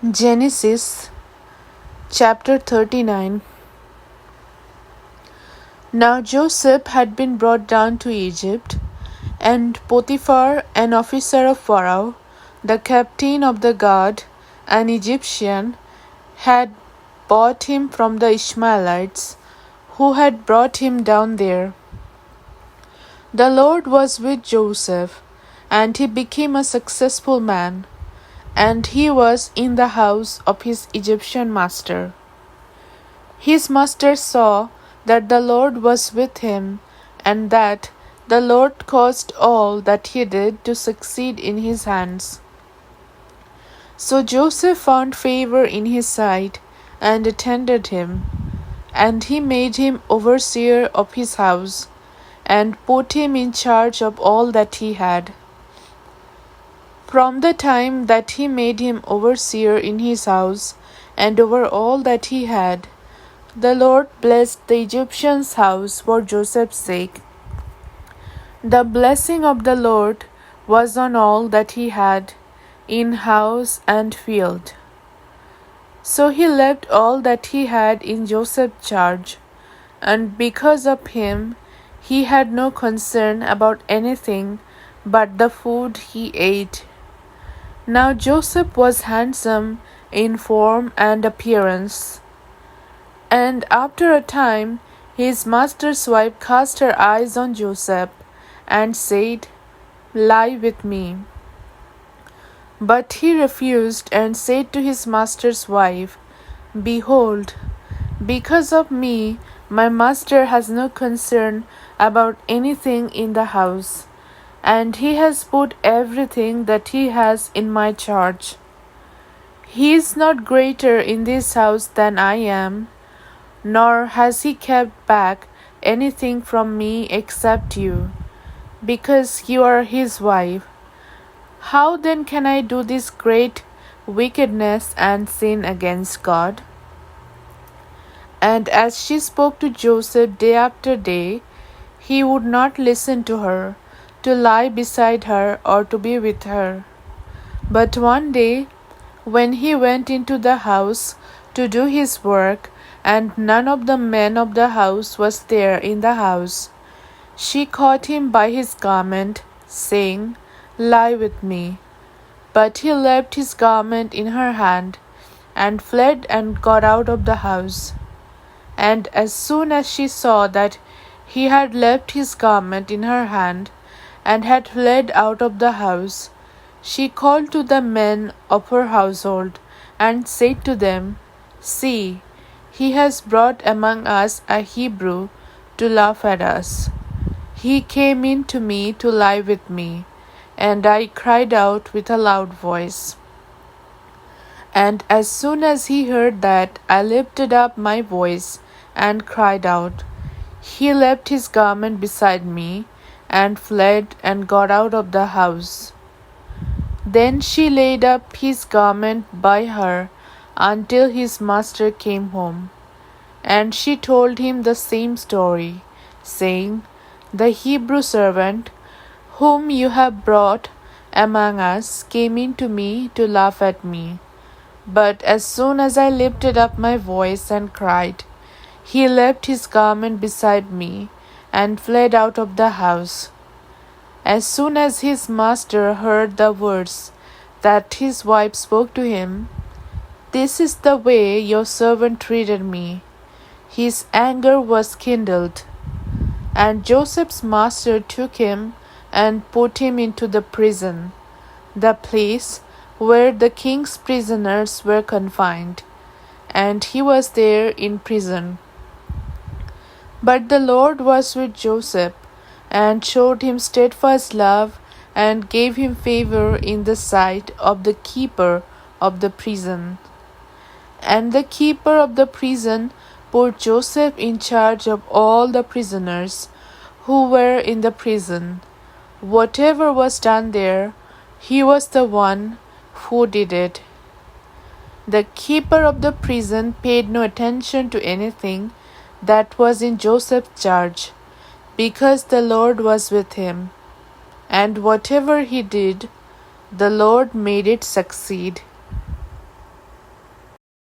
Genesis chapter 39. Now Joseph had been brought down to Egypt, and Potiphar, an officer of Pharaoh, the captain of the guard, an Egyptian, had bought him from the Ishmaelites, who had brought him down there. The Lord was with Joseph, and he became a successful man, and he was in the house of his Egyptian master. His master saw that the Lord was with him, and that the Lord caused all that he did to succeed in his hands. So Joseph found favor in his sight, and attended him, and he made him overseer of his house, and put him in charge of all that he had. From the time that he made him overseer in his house, and over all that he had, the Lord blessed the Egyptian's house for Joseph's sake. The blessing of the Lord was on all that he had, in house and field. So he left all that he had in Joseph's charge, and because of him he had no concern about anything but the food he ate. Now Joseph was handsome in form and appearance. And after a time his master's wife cast her eyes on Joseph, and said, "Lie with me." But he refused, and said to his master's wife, "Behold, because of me my master has no concern about anything in the house, and he has put everything that he has in my charge. He is not greater in this house than I am, nor has he kept back anything from me except you, because you are his wife. How then can I do this great wickedness and sin against God?" And as she spoke to Joseph day after day, he would not listen to her, to lie beside her or to be with her. But one day, when he went into the house to do his work, and none of the men of the house was there in the house, she caught him by his garment, saying, "Lie with me." But he left his garment in her hand, and fled and got out of the house. And as soon as she saw that he had left his garment in her hand, and had fled out of the house, she called to the men of her household, and said to them, "See, he has brought among us a Hebrew to laugh at us. He came in to me to lie with me, and I cried out with a loud voice. And as soon as he heard that, I lifted up my voice and cried out. He left his garment beside me, and fled and got out of the house. Then she laid up his garment by her until his master came home. And she told him the same story, saying, "The Hebrew servant, whom you have brought among us, came in to me to laugh at me. But as soon as I lifted up my voice and cried, he left his garment beside me, and fled out of the house." As soon as his master heard the words that his wife spoke to him, "This is the way your servant treated me," his anger was kindled. And Joseph's master took him and put him into the prison, the place where the king's prisoners were confined, and he was there in prison. But the Lord was with Joseph, and showed him steadfast love, and gave him favor in the sight of the keeper of the prison. And the keeper of the prison put Joseph in charge of all the prisoners who were in the prison. Whatever was done there, he was the one who did it. The keeper of the prison paid no attention to anything that was in Joseph's charge, because the Lord was with him. And whatever he did, the Lord made it succeed.